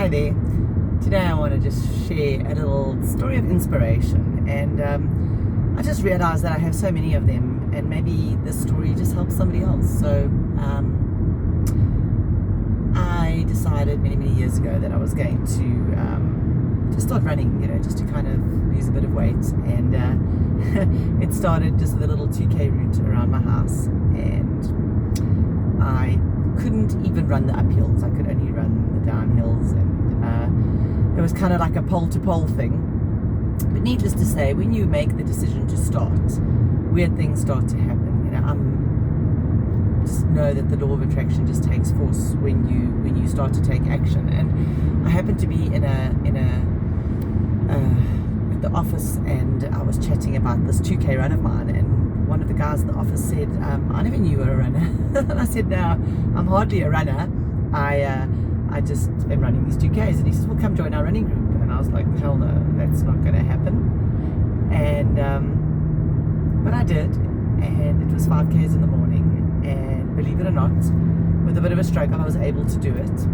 Hi there. Today I want to just share a little story of inspiration, and I just realized that I have so many of them, and maybe this story just helps somebody else. So I decided many years ago that I was going to start running, just to kind of lose a bit of weight, and it started just with a little 2K route around my house, and I couldn't even run the uphills. I could only run the downhills, and it was kind of like a pole-to-pole thing. But needless to say, when you make the decision to start, weird things start to happen. Just know that the law of attraction just takes force when you start to take action. And I happened to be at the office, and I was chatting about this 2K run of mine, and one of the guys in the office said, I never knew you were a runner. And I said, no, I'm hardly a runner. I just am running these 2Ks. And he says, well, come join our running group. And I was like, hell no, that's not going to happen. And but I did, and it was 5Ks in the morning, and believe it or not, with a bit of a struggle, I was able to do it.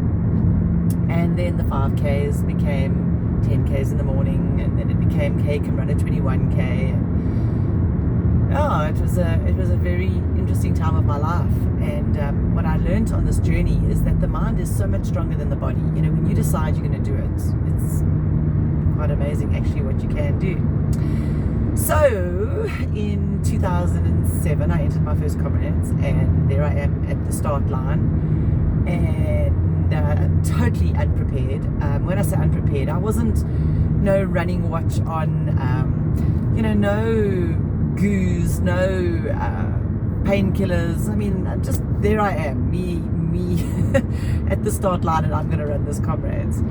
And then the 5Ks became 10Ks in the morning, and then it became K can run a 21K. It was a very interesting time of my life. And what I learned on this journey is that the mind is so much stronger than the body. When you decide you're going to do it, it's quite amazing actually what you can do. So in 2007 I entered my first Comrades, and there I am at the start line, and totally unprepared. When I say unprepared, I wasn't no running watch on, no goos, no painkillers. I mean, just there I am, me at the start line, and I'm going to run this Comrades.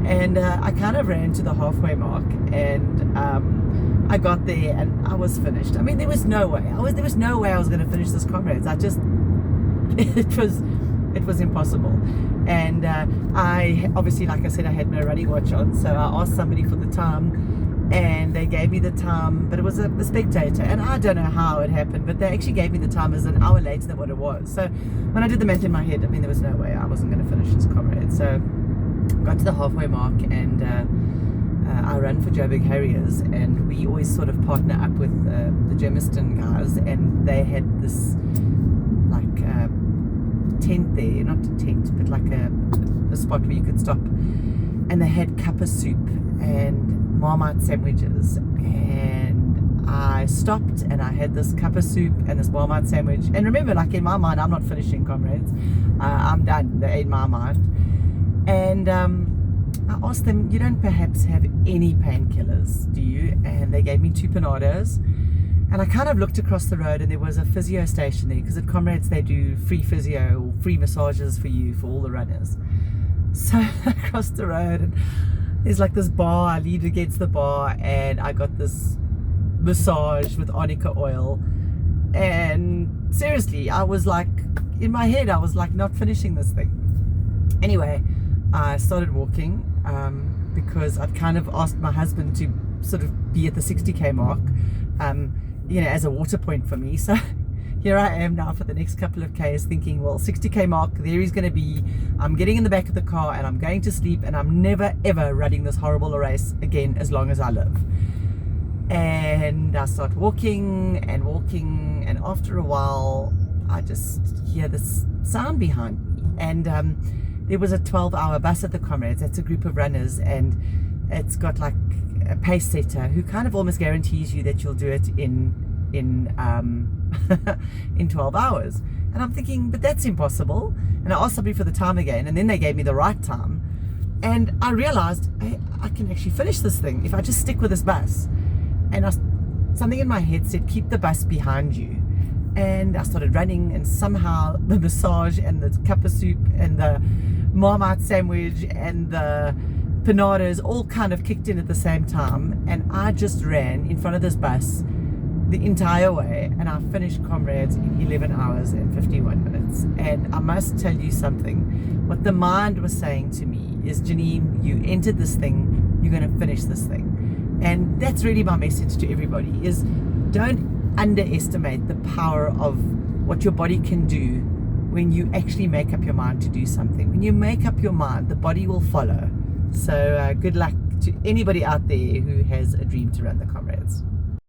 And I kind of ran to the halfway mark, and I got there and I was finished. I mean, there was no way. There was no way I was going to finish this Comrades. It was impossible. And I obviously, like I said, I had no running watch on, so I asked somebody for the time, and they gave me the time, but it was a spectator, and I don't know how it happened, but they actually gave me the time as an hour later than what it was. So when I did the math in my head, I mean, there was no way I wasn't going to finish this Comrades. So got to the halfway mark, and I ran for Joburg Harriers, and we always sort of partner up with the Germiston guys, and they had this like tent there, not a tent, but like a spot where you could stop, and they had cuppa soup and Marmite sandwiches, and I stopped and I had this cuppa soup and this Marmite sandwich. And remember, like in my mind, I'm not finishing Comrades, I'm done in my mind. And I asked them, you don't perhaps have any painkillers, do you? And they gave me 2 Panados. And I kind of looked across the road, and there was a physio station there, because at Comrades they do free physio or free massages for you, for all the runners. So I crossed the road, and there's like this bar. I leaned against the bar, and I got this massage with arnica oil. And seriously, I was like, in my head, I was like not finishing this thing. Anyway, I started walking, because I'd kind of asked my husband to sort of be at the 60K mark, as a water point for me. So here I am now for the next couple of Ks thinking, well, 60K mark, there he's going to be. I'm getting in the back of the car, and I'm going to sleep, and I'm never ever running this horrible race again as long as I live. And I start walking, and after a while I just hear this sound behind me, and there was a 12-hour bus at the Comrades. That's a group of runners, and it's got like a pace setter who kind of almost guarantees you that you'll do it in 12 hours. And I'm thinking, but that's impossible. And I asked somebody for the time again, and then they gave me the right time, and I realized, hey, I can actually finish this thing if I just stick with this bus. And something in my head said, keep the bus behind you. And I started running, and somehow the massage and the cuppa soup and the Marmite sandwich and the Panados all kind of kicked in at the same time, and I just ran in front of this bus the entire way, and I finished Comrades in 11 hours and 51 minutes. And I must tell you something. What the mind was saying to me is, Janine, you entered this thing, you're going to finish this thing. And that's really my message to everybody, is don't underestimate the power of what your body can do when you actually make up your mind to do something. When you make up your mind, the body will follow. So good luck to anybody out there who has a dream to run the Comrades.